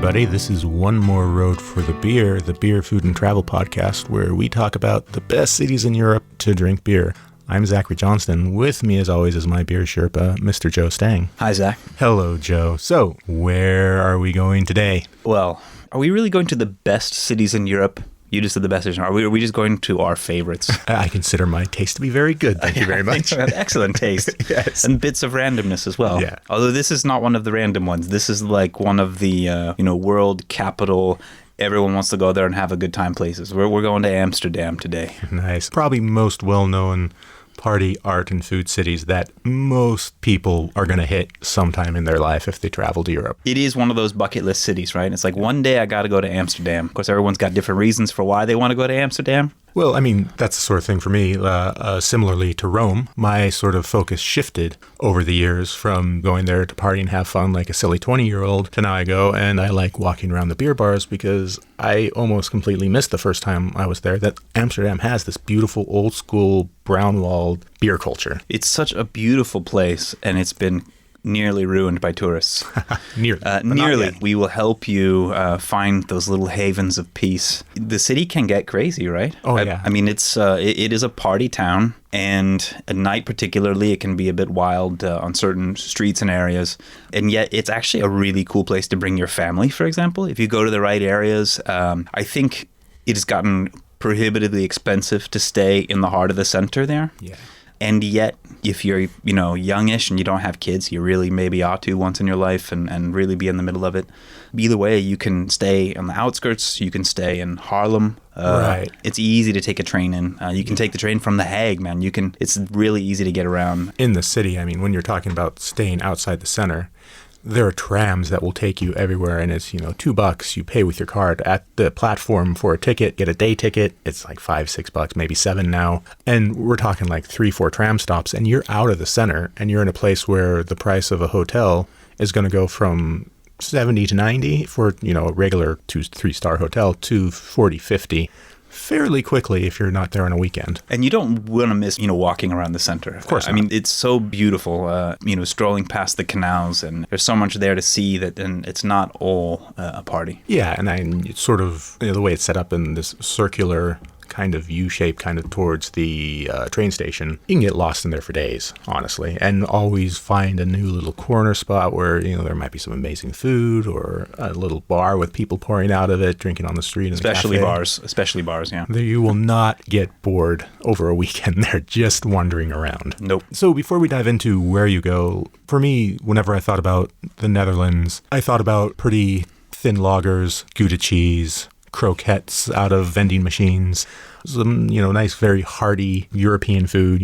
everybody. This is One More Road for the Beer food and travel podcast, where we talk about the best cities in Europe to drink beer. I'm Zachary Johnston. With me, as always, is my beer Sherpa, Mr. Joe Stang. Hi, Zach. Hello, Joe. So, where are we going today? Well, are we really going to the best cities in Europe? You just said the best cities. Are we just going to our favorites? I consider my taste to be very good. Thank you very much. Excellent taste. Yes. And bits of randomness as well. Yeah. Although this is not one of the random ones. This is like one of the, world capital, everyone wants to go there and have a good time places. We're going to Amsterdam today. Nice. Probably most well-known party, art, and food cities that most people are going to hit sometime in their life if they travel to Europe. It is one of those bucket list cities, right? It's like one day I got to go to Amsterdam. Of course, everyone's got different reasons for why they want to go to Amsterdam. Well, I mean, that's the sort of thing for me. Similarly to Rome, my sort of focus shifted over the years from going there to party and have fun like a silly 20-year-old to now I go and I like walking around the beer bars because I almost completely missed the first time I was there that Amsterdam has this beautiful old school brown-walled beer culture. It's such a beautiful place, and it's been nearly ruined by tourists. Nearly. We will help you find those little havens of peace. The city can get crazy, right? Oh, yeah. I mean, it is a party town, and at night particularly, it can be a bit wild on certain streets and areas. And yet, it's actually a really cool place to bring your family, for example. If you go to the right areas, I think it has gotten prohibitively expensive to stay in the heart of the center there. Yeah. And yet, if you're, youngish and you don't have kids, you really maybe ought to once in your life and really be in the middle of it. Either way, you can stay on the outskirts. You can stay in Haarlem. Right. It's easy to take a train in. You can take the train from The Hague, man. It's really easy to get around. In the city, I mean, when you're talking about staying outside the center, there are trams that will take you everywhere, and it's, $2. You pay with your card at the platform for a ticket, get a day ticket. It's like $5, $6, maybe $7 now. And we're talking like 3-4 tram stops, and you're out of the center, and you're in a place where the price of a hotel is going to go from 70 to 90 for, a regular 2-3-star hotel to 40, 50 fairly quickly if you're not there on a weekend. And you don't want to miss, walking around the center. Of course not. I mean, it's so beautiful, strolling past the canals, and there's so much there to see that, and it's not all a party. Yeah, and it's sort of, the way it's set up in this circular kind of U-shape kind of towards the train station, you can get lost in there for days, honestly, and always find a new little corner spot where, there might be some amazing food or a little bar with people pouring out of it, drinking on the street. Especially bars, yeah. You will not get bored over a weekend there just wandering around. Nope. So before we dive into where you go, for me, whenever I thought about the Netherlands, I thought about pretty thin lagers, Gouda cheese, croquettes out of vending machines, some, nice, very hearty European food,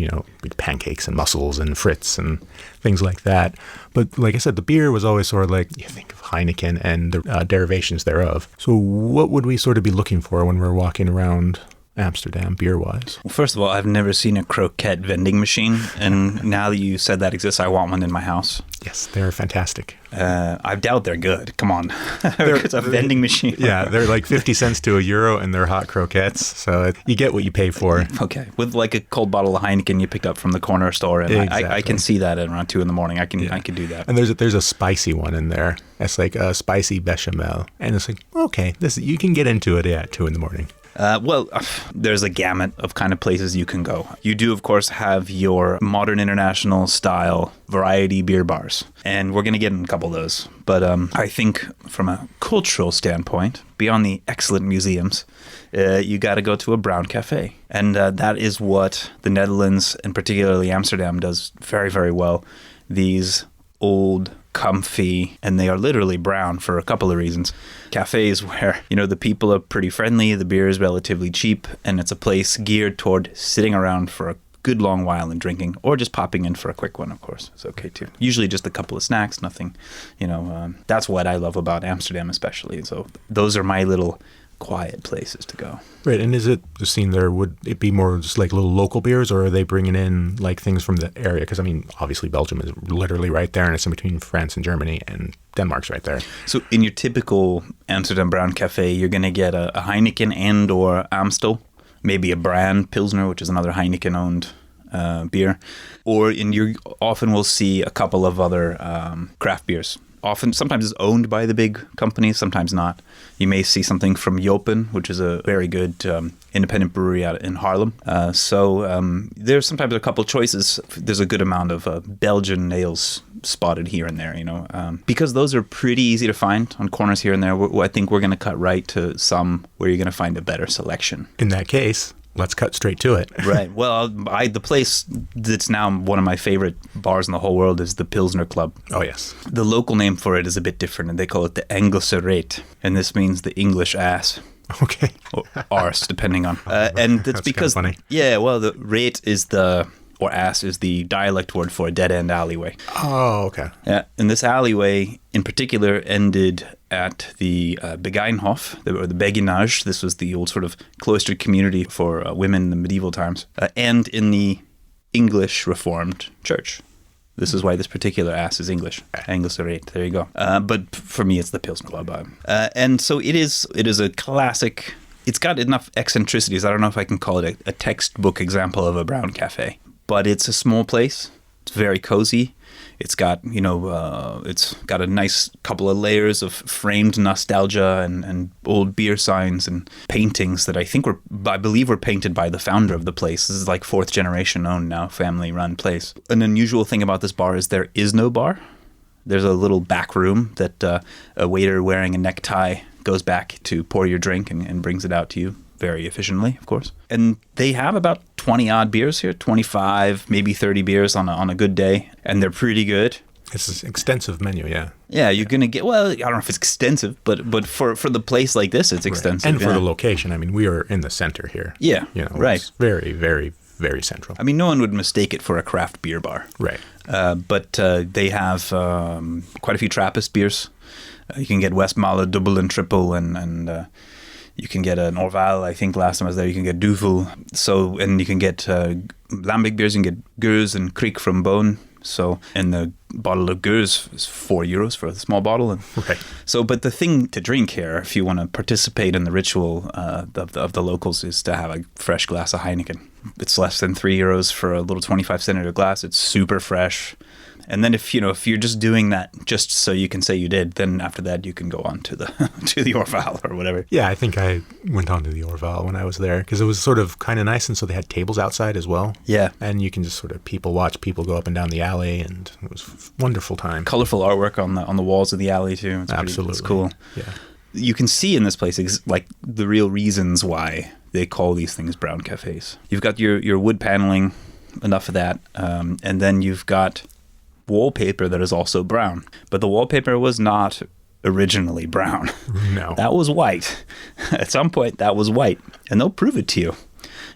pancakes and mussels and frites and things like that. But like I said, the beer was always sort of like, you think of Heineken and the derivations thereof. So what would we sort of be looking for when we're walking around Amsterdam beer-wise? Well, first of all, I've never seen a croquette vending machine, and now that you said that exists, I want one in my house. Yes, they're fantastic. I doubt they're good. Come on. It's a vending machine. Yeah, they're like 50 cents to €1, and they're hot croquettes, so you get what you pay for. Okay. With like a cold bottle of Heineken you picked up from the corner store, and exactly. I can see that at around 2 a.m. I can do that. And there's a spicy one in there. It's like a spicy bechamel, and it's like, okay, you can get into it at 2 a.m. There's a gamut of kind of places you can go. You do, of course, have your modern international style variety beer bars, and we're going to get in a couple of those. But I think from a cultural standpoint, beyond the excellent museums, you got to go to a brown cafe. And that is what the Netherlands, and particularly Amsterdam, does very, very well. These old, comfy, and they are literally brown for a couple of reasons. Cafes where, the people are pretty friendly, the beer is relatively cheap, and it's a place geared toward sitting around for a good long while and drinking, or just popping in for a quick one, of course. It's okay too. Usually just a couple of snacks, nothing, that's what I love about Amsterdam especially. So those are my little quiet places to go. Right, and is it the scene there, would it be more just like little local beers, or are they bringing in like things from the area? Because, obviously Belgium is literally right there, and it's in between France and Germany, and Denmark's right there. So in your typical Amsterdam Brown Cafe, you're going to get a Heineken and or Amstel, maybe a brand Pilsner, which is another Heineken-owned beer, or you often will see a couple of other craft beers. sometimes it's owned by the big companies, sometimes not. You may see something from Jopen, which is a very good independent brewery out in Haarlem. There's sometimes a couple choices. There's a good amount of Belgian ales spotted here and there, because those are pretty easy to find on corners here and there. I think we're going to cut right to some where you're going to find a better selection. In that case, let's cut straight to it. Right. Well, the place that's now one of my favorite bars in the whole world is the Pilsner Club. Oh, yes. The local name for it is a bit different, and they call it the Engelse Reet, and this means the English ass. Okay. Or arse, depending on. And that's because, funny. Yeah, well, the reet is or ass is the dialect word for a dead-end alleyway. Oh, okay. Yeah, and this alleyway in particular ended at the Begijnhof, or the Beguinage. This was the old sort of cloistered community for women in the medieval times, and in the English Reformed Church. This is why this particular ass is English. Engelse Reet, there you go. But for me, it's the Pilsner Club. And so it is a classic. It's got enough eccentricities. I don't know if I can call it a textbook example of a brown cafe. But it's a small place. It's very cozy. It's got, it's got a nice couple of layers of framed nostalgia and old beer signs and paintings that I believe were painted by the founder of the place. This is like 4th generation owned now, family run place. An unusual thing about this bar is there is no bar. There's a little back room that a waiter wearing a necktie goes back to pour your drink and brings it out to you. Very efficiently, of course. And they have about 20 odd beers here, 25, maybe 30 beers on a good day. And they're pretty good. It's an extensive menu, yeah. Yeah, you're going to get, well, I don't know if it's extensive, but for the place like this, it's extensive. Right. And for the location, I mean, we are in the center here. Yeah, right. It's very, very, very central. I mean, no one would mistake it for a craft beer bar. Right. But they have quite a few Trappist beers. You can get Westmalle Double and Triple and you can get an Orval, I think last time I was there, you can get Duvel. So, and you can get lambic beers, you can get Gueuze and Kriek from Boon. So, and the bottle of Gueuze is €4 for a small bottle. And right. So, but the thing to drink here, if you want to participate in the ritual of the locals, is to have a fresh glass of Heineken. It's less than €3 for a little 25-centimeter glass. It's super fresh. And then if you're just doing that just so you can say you did, then after that you can go on to the Orval or whatever. Yeah, I think I went on to the Orval when I was there because it was sort of kind of nice, and so they had tables outside as well. Yeah. And you can just sort of watch people go up and down the alley, and it was a wonderful time. Colorful artwork on the walls of the alley too. Absolutely. It's cool. Yeah. You can see in this place like the real reasons why they call these things brown cafes. You've got your wood paneling, enough of that, and then you've got wallpaper that is also brown. But the wallpaper was not originally brown. No. That was white. At some point, that was white. And they'll prove it to you.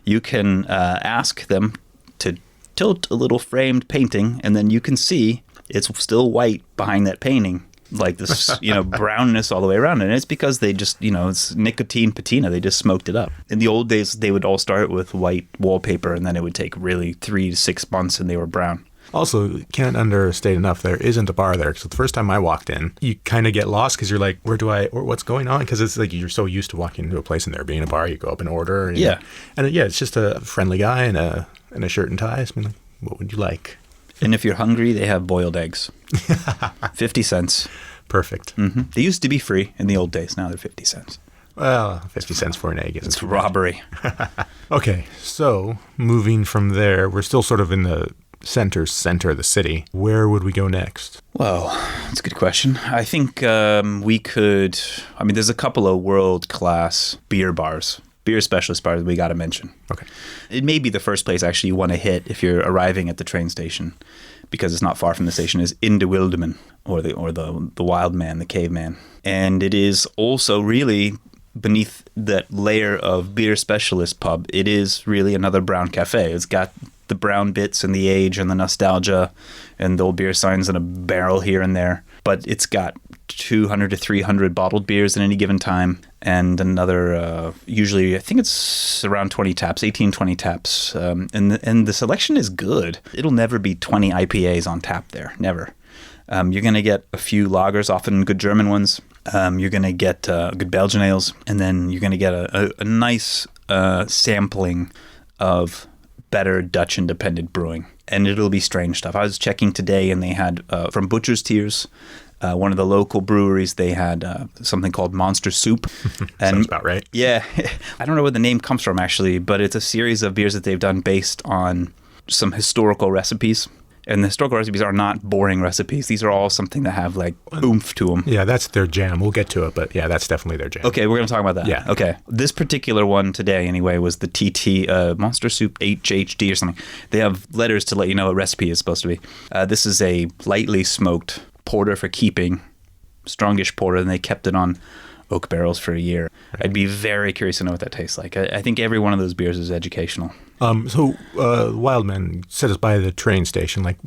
You can ask them to tilt a little framed painting, and then you can see it's still white behind that painting. Like this, brownness all the way around. And it's because they just, it's nicotine patina. They just smoked it up. In the old days, they would all start with white wallpaper, and then it would take really 3 to 6 months, and they were brown. Also, can't understate enough, there isn't a bar there. So the first time I walked in, you kind of get lost because you're like, what's going on? Because it's like you're so used to walking into a place and there being a bar, you go up and order. Yeah. And it's just a friendly guy in a shirt and tie. I mean, like, what would you like? And if you're hungry, they have boiled eggs. 50 cents. Perfect. Mm-hmm. They used to be free in the old days. Now they're 50 cents. Well, 50 cents for an egg isn't It's too robbery. Okay, so moving from there, we're still sort of in the center of the city. Where would we go next? Well, that's a good question. I think there's a couple of world-class beer specialist bars we got to mention. Okay. It may be the first place actually you want to hit if you're arriving at the train station, because it's not far from the station, is In de Wildeman, or the wild man, the caveman. And it is also really beneath that layer of beer specialist pub, it is really another brown cafe. It's got the brown bits and the age and the nostalgia and the old beer signs and a barrel here and there. But it's got 200 to 300 bottled beers at any given time, and another, usually I think it's around 20 taps, 18, 20 taps. And the selection is good. It'll never be 20 IPAs on tap there, never. You're going to get a few lagers, often good German ones. You're going to get good Belgian ales, and then you're going to get a nice sampling of better Dutch independent brewing. And it'll be strange stuff. I was checking today, and they had from Butcher's Tears, One of the local breweries, they had something called Monster Soup. Sounds about right. Yeah. I don't know where the name comes from, actually, but it's a series of beers that they've done based on some historical recipes. And the historical recipes are not boring recipes. These are all something that have like oomph to them. Yeah, that's their jam. We'll get to it, but yeah, that's definitely their jam. Okay, we're going to talk about that. Yeah. Okay. This particular one today, anyway, was the TT Monster Soup HHD or something. They have letters to let you know what recipe is supposed to be. This is a lightly smoked porter for keeping, strongish porter, and they kept it on oak barrels for a year. I'd be very curious to know what that tastes like. I think every one of those beers is educational. So Wildman set us by the train station, like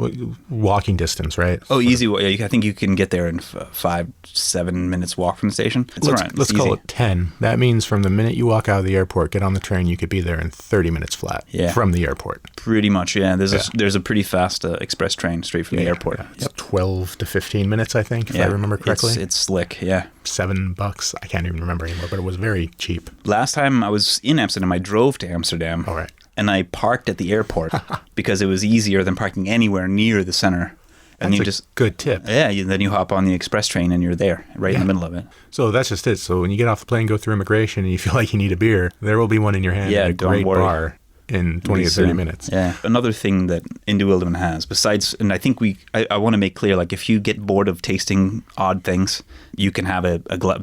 walking distance, right? Oh, easy. I think you can get there in 5-7 minutes walk from the station. Let's call it 10. That means from the minute you walk out of the airport, get on the train, you could be there in 30 minutes flat from the airport. Pretty much, yeah. There's a pretty fast express train straight from the airport. Yeah. It's 12 to 15 minutes, I think, if I remember correctly. It's slick, yeah. $7. I can't even remember anymore, but it was very cheap. Last time I was in Amsterdam, I drove to Amsterdam. All right. And I parked at the airport because it was easier than parking anywhere near the center. And that's you a just good tip. Yeah, then you hop on the express train and you're there, right in the middle of it. So that's just it. So when you get off the plane, go through immigration, and you feel like you need a beer, there will be one in your hand at a great bar in 20 or 30 minutes. Yeah. Another thing that Indewilderman has, besides, and I think I want to make clear, like if you get bored of tasting odd things, you can have a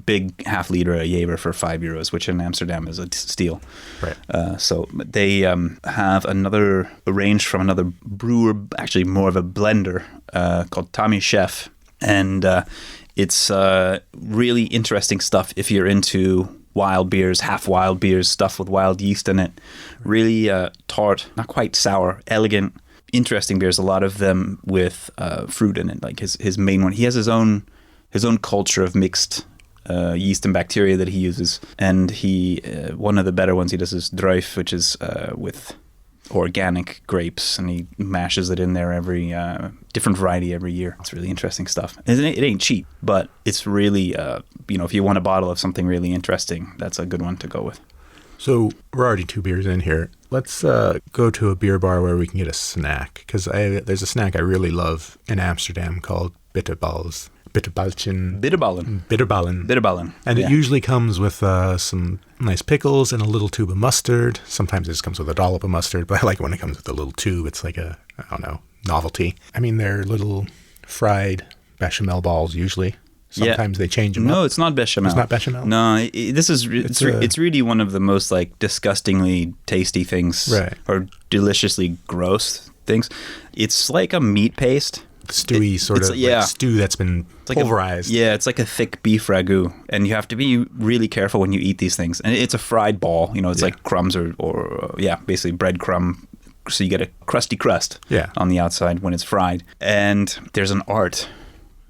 big half liter of Jever for €5, which in Amsterdam is a steal. Right. So they have a range from another brewer, actually more of a blender, called Tommy Chef. And it's really interesting stuff if you're into wild beers, half wild beers, stuff with wild yeast in it. Really tart, not quite sour, elegant, interesting beers. A lot of them with fruit in it. Like his main one, he has his own culture of mixed yeast and bacteria that he uses. And one of the better ones he does is Druif, which is with organic grapes, and he mashes it in there every different variety every year. It's really interesting stuff. It ain't cheap, but it's really if you want a bottle of something really interesting, that's a good one to go with. So we're already 2 beers in here. Let's go to a beer bar where we can get a snack, because there's a snack I really love in Amsterdam called bitterballen. Bitterballen. And it usually comes with some nice pickles and a little tube of mustard. Sometimes it just comes with a dollop of mustard, but I like when it comes with a little tube. It's like a, I don't know, novelty. I mean, they're little fried bechamel balls usually. Sometimes they change them up. No, it's not bechamel. It's not bechamel? No, it's really one of the most like disgustingly tasty things, right, or deliciously gross things. It's like a meat paste. Stewy like stew that's been pulverized. It's like a thick beef ragu, and you have to be really careful when you eat these things. And it's a fried ball, it's like crumbs or basically breadcrumb. So you get a crusty crust on the outside when it's fried. And there's an art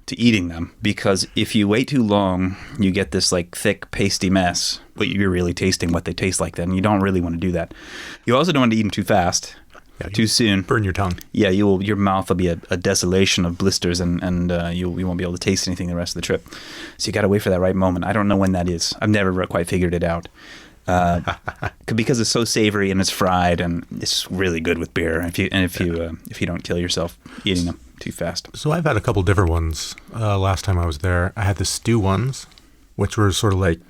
to eating them, because if you wait too long, you get this like thick pasty mess, but you're really tasting what they taste like then. You don't really want to do that. You also don't want to eat them too fast. Too soon. Burn your tongue. Yeah, your mouth will be a desolation of blisters, and you won't be able to taste anything the rest of the trip. So you got to wait for that right moment. I don't know when that is. I've never quite figured it out. Because it's so savory and it's fried, and it's really good with beer. If you don't kill yourself eating them too fast. So I've had a couple different ones. Last time I was there, I had the stew ones, which were sort of like,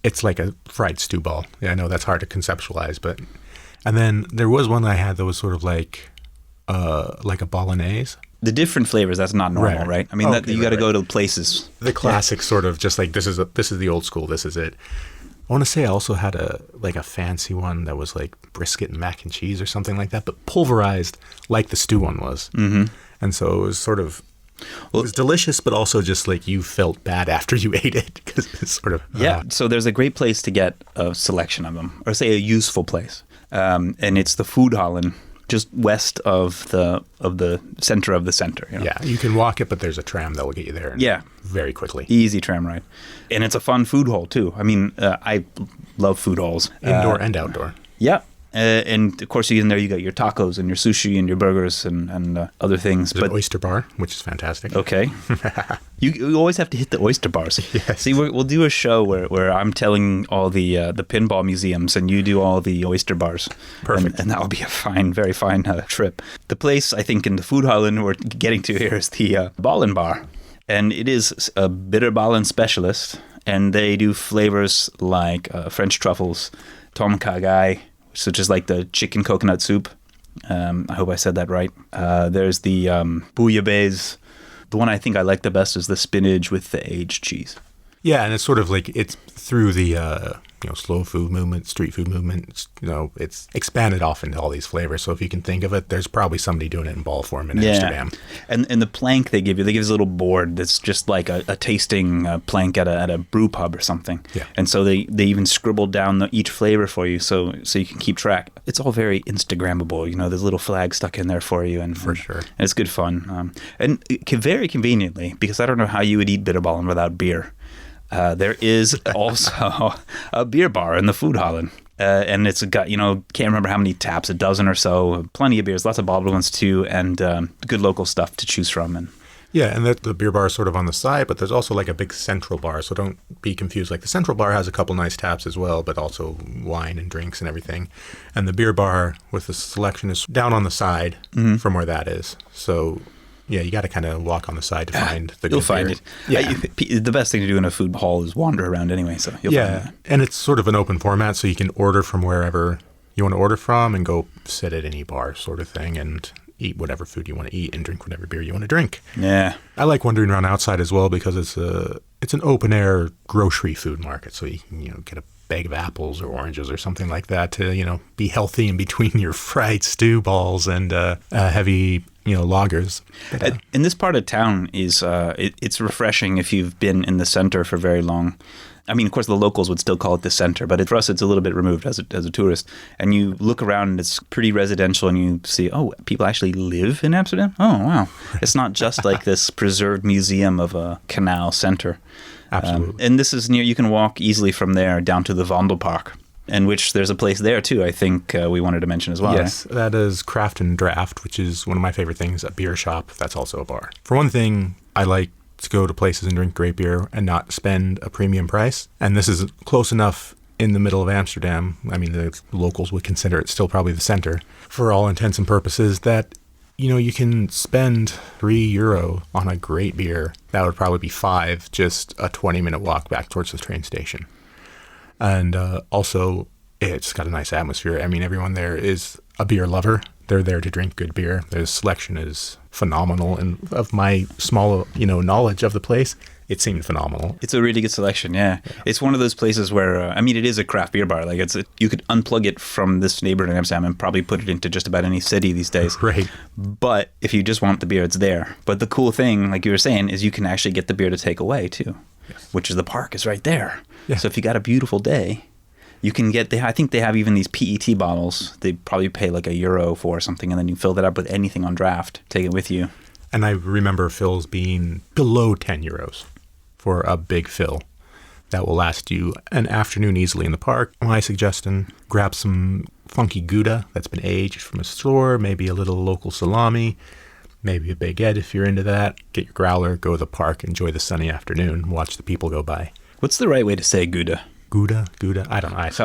it's like a fried stew ball. Yeah, I know that's hard to conceptualize, but. And then there was one I had that was sort of like a bolognese. The different flavors, that's not normal, right? I mean, you got to go to places. The classic sort of just like, this is the old school, this is it. I want to say I also had a fancy one that was like brisket and mac and cheese or something like that, but pulverized like the stew one was. Mm-hmm. And so it was sort of, it was delicious, but also just like you felt bad after you ate it, because it's sort of... So there's a great place to get a selection of them, or say a useful place. And it's the Foodhallen, just west of the center of the center. Yeah, you can walk it, but there's a tram that will get you there. Very quickly. Easy tram ride. And it's a fun food hall too. I mean, I love food halls. Indoor and outdoor. Yeah. And of course, in there you got your tacos and your sushi and your burgers and other things. There's an oyster bar, which is fantastic. Okay. You always have to hit the oyster bars. Yes. See, we'll do a show where I'm telling all the pinball museums and you do all the oyster bars. Perfect. And that will be a very fine trip. The place, I think, in the Foodhallen we're getting to here is the Ballen Bar. And it is a bitterballen specialist, and they do flavors like French truffles, tom kha gai, which is like the chicken coconut soup. I hope I said that right. There's the bouillabaisse. The one I think I like the best is the spinach with the aged cheese. Yeah, and it's sort of like it's through the slow food movement, street food movement. It's expanded off into all these flavors. So if you can think of it, there's probably somebody doing it in ball form in Amsterdam. And the plank they give you this little board that's just like a tasting plank at a brew pub or something. Yeah. And so they even scribbled down each flavor for you so you can keep track. It's all very Instagrammable. There's little flags stuck in there for you, and for sure, and it's good fun. And very conveniently, because I don't know how you would eat bitterballen without beer. There is also a beer bar in the Foodhallen. And it's got, can't remember how many taps, a dozen or so, plenty of beers, lots of bottled ones too, and good local stuff to choose from. And yeah, and the beer bar is sort of on the side, but there's also like a big central bar, so don't be confused. Like the central bar has a couple nice taps as well, but also wine and drinks and everything. And the beer bar with the selection is down on the side from where that is. So yeah, you got to kind of walk on the side to find the good You'll find beer. it. Yeah. The best thing to do in a food hall is wander around anyway, so you'll find it. And it's sort of an open format, so you can order from wherever you want to order from and go sit at any bar sort of thing and eat whatever food you want to eat and drink whatever beer you want to drink. Yeah. I like wandering around outside as well because it's an open-air grocery food market, so you can get a bag of apples or oranges or something like that to be healthy in between your fried stew balls and heavy lagers. And this part of town is it's refreshing if you've been in the center for very long. I mean, of course, the locals would still call it the center, but for us, it's a little bit removed as a tourist. And you look around, and it's pretty residential, and you see, oh, people actually live in Amsterdam? Oh, wow. It's not just like this preserved museum of a canal center. Absolutely. And this is near, you can walk easily from there down to the Vondelpark, in which there's a place there, too, I think we wanted to mention as well. Yes, right? That is Craft and Draft, which is one of my favorite things, a beer shop. That's also a bar. For one thing, I like to go to places and drink great beer and not spend a premium price. And this is close enough in the middle of Amsterdam. I mean, the locals would consider it still probably the center for all intents and purposes that, you can spend €3 on a great beer. That would probably be $5, just a 20-minute walk back towards the train station. And also, it's got a nice atmosphere. I mean, everyone there is a beer lover. They're there to drink good beer. Their selection is phenomenal. And of my small, knowledge of the place, it seemed phenomenal. It's a really good selection, yeah. It's one of those places where, it is a craft beer bar. Like you could unplug it from this neighborhood in Amsterdam and probably put it into just about any city these days. Right. But if you just want the beer, it's there. But the cool thing, like you were saying, is you can actually get the beer to take away too, yes. Which is the park is right there. Yeah. So if you got a beautiful day, you can get, I think they have even these PET bottles. They probably pay like €1 for or something, and then you fill that up with anything on draft. Take it with you. And I remember fills being below €10 for a big fill. That will last you an afternoon easily in the park. My suggestion, grab some funky Gouda that's been aged from a store, maybe a little local salami, maybe a baguette if you're into that. Get your growler, go to the park, enjoy the sunny afternoon, watch the people go by. What's the right way to say Gouda? Gouda? I don't know. I say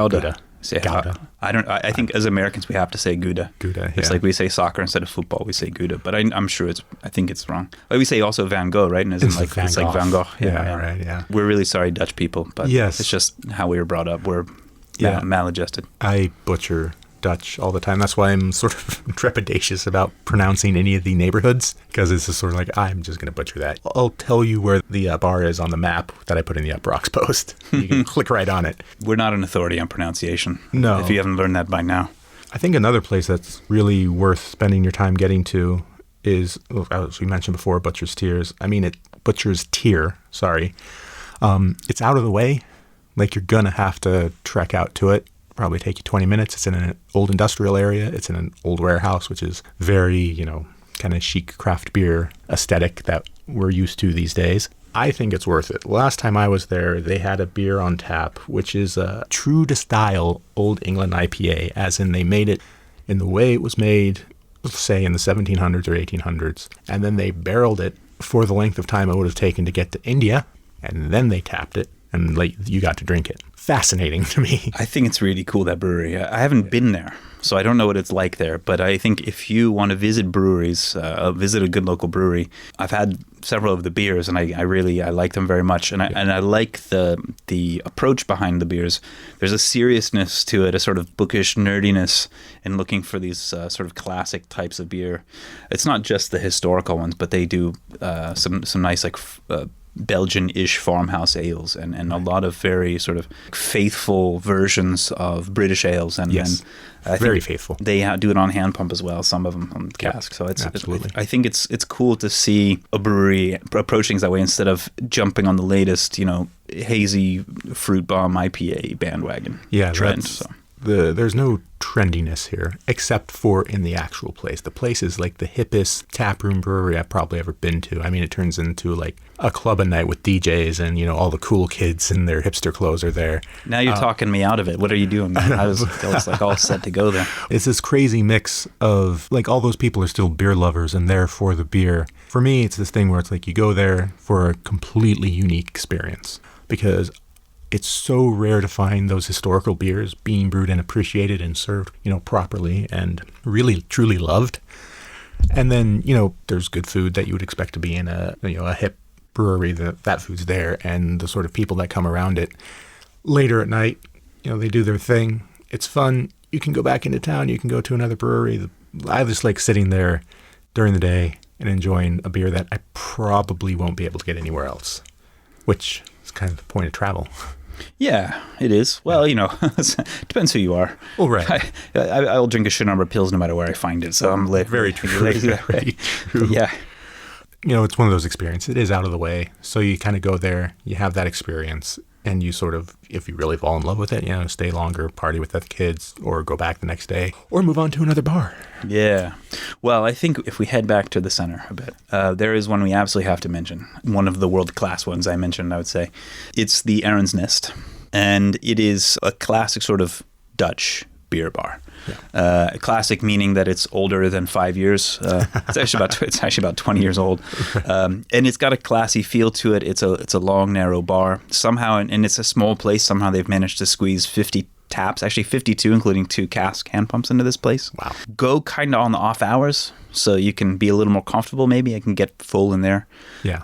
Gouda. I think as Americans we have to say Gouda. Gouda, yeah. It's like we say soccer instead of football. We say Gouda, but I'm sure I think it's wrong. Like we say also Van Gogh, right? And it's like Van Gogh. Yeah, right. Yeah. We're really sorry, Dutch people, but yes. It's just how we were brought up. We're maladjusted. I butcher Dutch all the time. That's why I'm sort of trepidatious about pronouncing any of the neighborhoods, because it's just sort of like, I'm just going to butcher that. I'll tell you where the bar is on the map that I put in the Uproxx post. You can click right on it. We're not an authority on pronunciation. No. If you haven't learned that by now. I think another place that's really worth spending your time getting to is, as we mentioned before, Butcher's Tier, sorry. It's out of the way. Like, you're going to have to trek out to it. Probably take you 20 minutes. It's in an old industrial area. It's in an old warehouse, which is very, kind of chic craft beer aesthetic that we're used to these days. I think it's worth it. Last time I was there, they had a beer on tap, which is a true to style Old England IPA, as in they made it in the way it was made, say in the 1700s or 1800s, and then they barreled it for the length of time it would have taken to get to India, and then they tapped it, and you got to drink it. Fascinating to me. I think it's really cool, that brewery. I haven't been there, so I don't know what it's like there. But I think if you want to visit breweries, visit a good local brewery, I've had several of the beers, and I really like them very much, and I like the approach behind the beers. There's a seriousness to it, a sort of bookish nerdiness in looking for these sort of classic types of beer. It's not just the historical ones, but they do some nice Belgian-ish farmhouse ales and a lot of very sort of faithful versions of British ales. And, yes. and very faithful. They do it on hand pump as well, some of them on cask. So absolutely. I think it's cool to see a brewery approaching things that way instead of jumping on the latest, hazy fruit bomb IPA bandwagon trend. There's no trendiness here, except for in the actual place. The place is like the hippest taproom brewery I've probably ever been to. I mean, it turns into like a club at night with DJs and, all the cool kids in their hipster clothes are there. Now you're talking me out of it. What are you doing, man? I was like all set to go there. It's this crazy mix of like all those people are still beer lovers and there for the beer. For me, it's this thing where it's like you go there for a completely unique experience because it's so rare to find those historical beers being brewed and appreciated and served, properly and really, truly loved. And then, there's good food that you would expect to be in a hip brewery. That food's there, and the sort of people that come around it. Later at night, they do their thing. It's fun. You can go back into town. You can go to another brewery. I just like sitting there during the day and enjoying a beer that I probably won't be able to get anywhere else, which is kind of the point of travel. Yeah, it is. Well, depends who you are. Oh, right. I'll drink a shit number of pills no matter where I find it. So I'm very true. Very true. Yeah. It's one of those experiences. It is out of the way. So you kind of go there, you have that experience, and you sort of, if you really fall in love with it, stay longer, party with the kids, or go back the next day, or move on to another bar. Yeah. Well, I think if we head back to the center a bit, there is one we absolutely have to mention. One of the world-class ones I mentioned, I would say. It's the Aren's Nest. And it is a classic sort of Dutch beer bar. Yeah. Classic meaning that it's older than 5 years. It's actually about 20 years old, and it's got a classy feel to it. It's a long, narrow bar somehow, and it's a small place. Somehow they've managed to squeeze 50 taps, actually 52, including 2 cask hand pumps into this place. Wow. Go kind of on the off hours, so you can be a little more comfortable. Maybe I can get full in there. Yeah.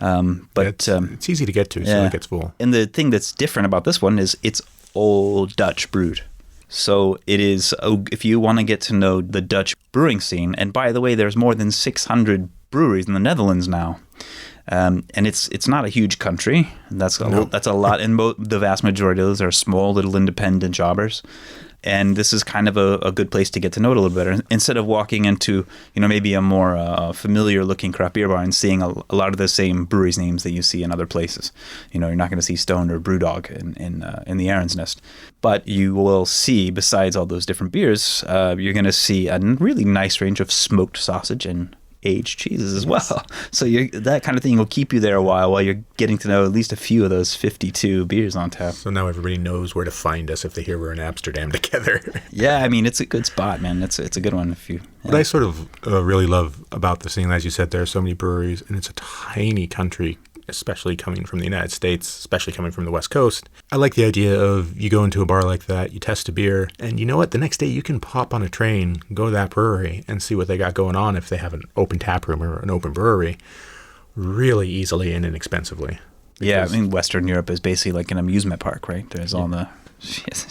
But it's easy to get to, so it gets full. And the thing that's different about this one is it's old Dutch brewed. So it is, if you want to get to know the Dutch brewing scene, and by the way, there's more than 600 breweries in the Netherlands now. And it's not a huge country. That's a lot. And the vast majority of those are small, little independent jobbers. And this is kind of a good place to get to know it a little better. Instead of walking into, maybe a more familiar looking craft beer bar and seeing a lot of the same breweries names that you see in other places. You're not going to see Stone or Brewdog in the Aren's Nest. But you will see, besides all those different beers, you're going to see a really nice range of smoked sausage and aged cheeses as well. So that kind of thing will keep you there a while you're getting to know at least a few of those 52 beers on tap. So now everybody knows where to find us if they hear we're in Amsterdam together. Yeah, I mean, it's a good spot, man. It's a good one. What I sort of really love about the scene, as you said, there are so many breweries, and it's a tiny country, especially coming from the United States, especially coming from the West Coast. I like the idea of you go into a bar like that, you test a beer, and you know what? The next day you can pop on a train, go to that brewery, and see what they got going on if they have an open tap room or an open brewery really easily and inexpensively. Yeah, I mean, Western Europe is basically like an amusement park, right? There's all the...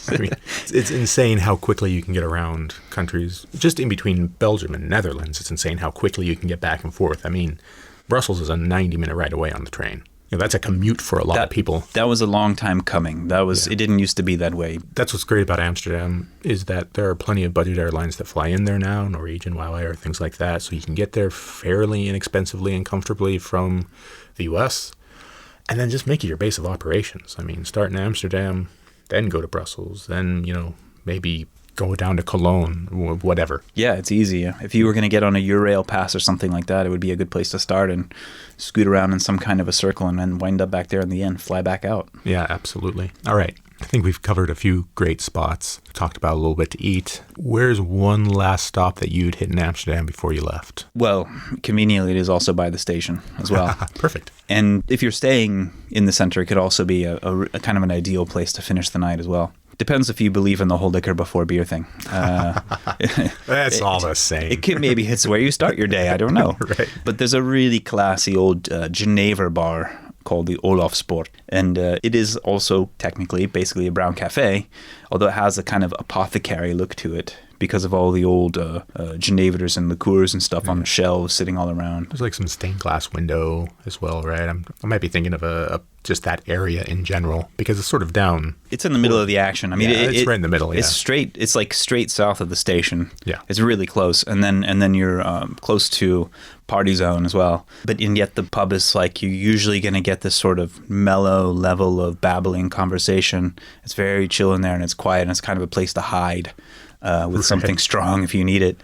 I mean, it's insane how quickly you can get around countries. Just in between Belgium and Netherlands, it's insane how quickly you can get back and forth. I mean, Brussels is a 90-minute ride away on the train. That's a commute for a lot of people. That was a long time coming. It didn't used to be that way. That's what's great about Amsterdam is that there are plenty of budget airlines that fly in there now, Norwegian, WOW Air, things like that. So you can get there fairly inexpensively and comfortably from the U.S. and then just make it your base of operations. I mean, start in Amsterdam, then go to Brussels, then, maybe go down to Cologne, whatever. Yeah, it's easy. If you were going to get on a Eurail pass or something like that, it would be a good place to start and scoot around in some kind of a circle and then wind up back there in the end, fly back out. Yeah, absolutely. All right. I think we've covered a few great spots, talked about a little bit to eat. Where's one last stop that you'd hit in Amsterdam before you left? Well, conveniently, it is also by the station as well. Perfect. And if you're staying in the center, it could also be a kind of an ideal place to finish the night as well. Depends if you believe in the whole liquor before beer thing. That's all the same. It can maybe hits where you start your day. I don't know. Right. But there's a really classy old Geneva bar called the Olofsport. And it is also technically basically a brown cafe, although it has a kind of apothecary look to it because of all the old Genevers and liqueurs and stuff on the shelves sitting all around. There's like some stained glass window as well, right? I might be thinking of just that area in general because it's sort of down. It's in the middle of the action. I mean, it's right in the middle. Yeah. It's straight. It's like straight south of the station. Yeah, it's really close, and then you're close to Party Zone as well. But and yet the pub is like you're usually going to get this sort of mellow level of babbling conversation. It's very chill in there, and it's quiet, and it's kind of a place to hide. With something strong if you need it.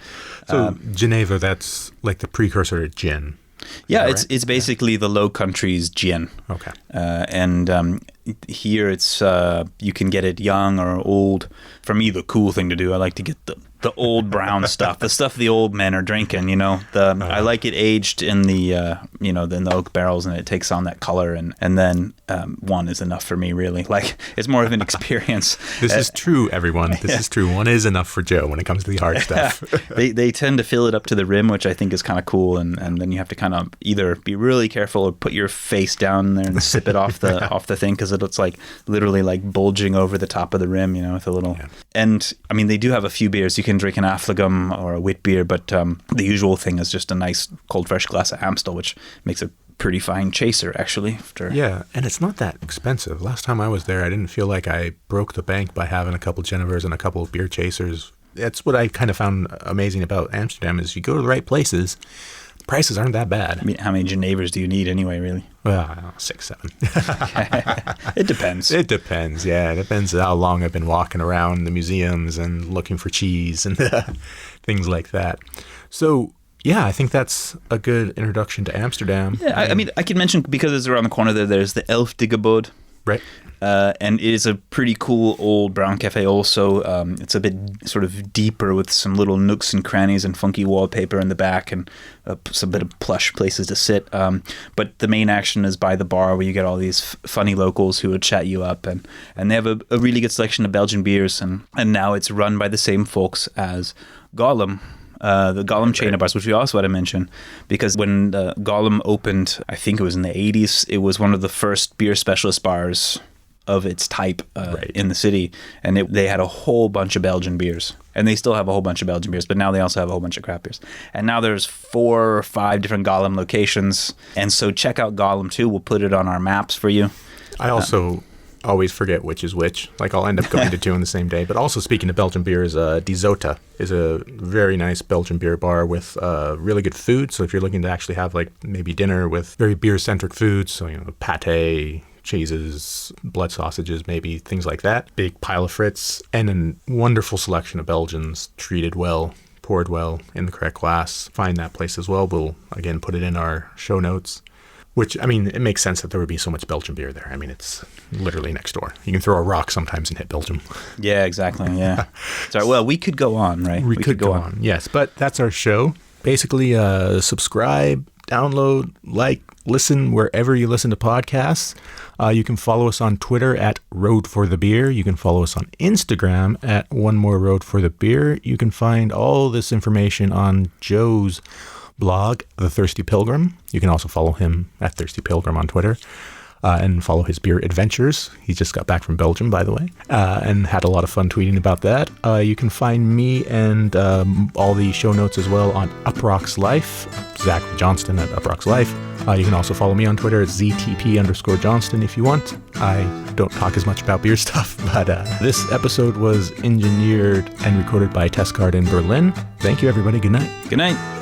So Geneva, that's like the precursor to gin. Yeah, right? it's basically the Low Countries gin. Okay. And here it's you can get it young or old. For me, the cool thing to do, I like to get the old brown stuff, the stuff the old men are drinking. You know, I like it aged in the in the oak barrels, and it takes on that color. And then one is enough for me, really. Like it's more of an experience. This is true, everyone. This is true. One is enough for Joe when it comes to the hard stuff. They tend to fill it up to the rim, which I think is kind of cool. And then you have to kind of either be really careful or put your face down there and sip it off the thing, because it's like literally like bulging over the top of the rim, you know, with a little. Yeah. And I mean, they do have a few beers. You can drink an Affligem or a wit beer, but the usual thing is just a nice cold fresh glass of Amstel, which makes a pretty fine chaser, actually. Yeah, and it's not that expensive. Last time I was there, I didn't feel like I broke the bank by having a couple Genevers and a couple of beer chasers. That's what I kind of found amazing about Amsterdam is you go to the right places, prices aren't that bad. I mean, how many Genevers do you need anyway, really? Well, I don't know, 6, 7. It depends. It depends, yeah. It depends how long I've been walking around the museums and looking for cheese and things like that. So, yeah, I think that's a good introduction to Amsterdam. Yeah, I mean, I can mention, because it's around the corner there's the Elfdiggebod. Right. And it is a pretty cool old brown cafe also. It's a bit sort of deeper with some little nooks and crannies and funky wallpaper in the back and some bit of plush places to sit. But the main action is by the bar, where you get all these funny locals who would chat you up. And they have a really good selection of Belgian beers. And now it's run by the same folks as Gollum. The Gollum chain of bars, which we also had to mention, because when Gollum opened, I think it was in the 80s, it was one of the first beer specialist bars of its type in the city, and they had a whole bunch of Belgian beers, and they still have a whole bunch of Belgian beers, but now they also have a whole bunch of craft beers, and now there's 4 or 5 different Gollum locations, and so check out Gollum too. We'll put it on our maps for you. I also always forget which is which. Like I'll end up going to 2 in the same day. But also speaking of Belgian beers, Die Zota is a very nice Belgian beer bar with really good food. So if you're looking to actually have like maybe dinner with very beer-centric foods, so pate, cheeses, blood sausages, maybe things like that. Big pile of frites and a wonderful selection of Belgians treated well, poured well in the correct glass. Find that place as well. We'll again put it in our show notes. Which, I mean, it makes sense that there would be so much Belgian beer there. I mean, it's literally next door. You can throw a rock sometimes and hit Belgium. Yeah, exactly. Yeah. Sorry, well, we could go on, right? We could go on. Yes, but that's our show. Basically, subscribe, download, like, listen wherever you listen to podcasts. You can follow us on Twitter at Road for the Beer. You can follow us on Instagram at One More Road for the Beer. You can find all this information on Joe's blog, The Thirsty Pilgrim. You can also follow him at Thirsty Pilgrim on Twitter and follow his beer adventures. He just got back from Belgium, by the way, and had a lot of fun tweeting about that. You can find me and all the show notes as well on Uprock's Life, Zach Johnston at Uprock's Life. You can also follow me on Twitter at ZTP_Johnston if you want. I don't talk as much about beer stuff, but this episode was engineered and recorded by Testcard in Berlin. Thank you, everybody. Good night. Good night.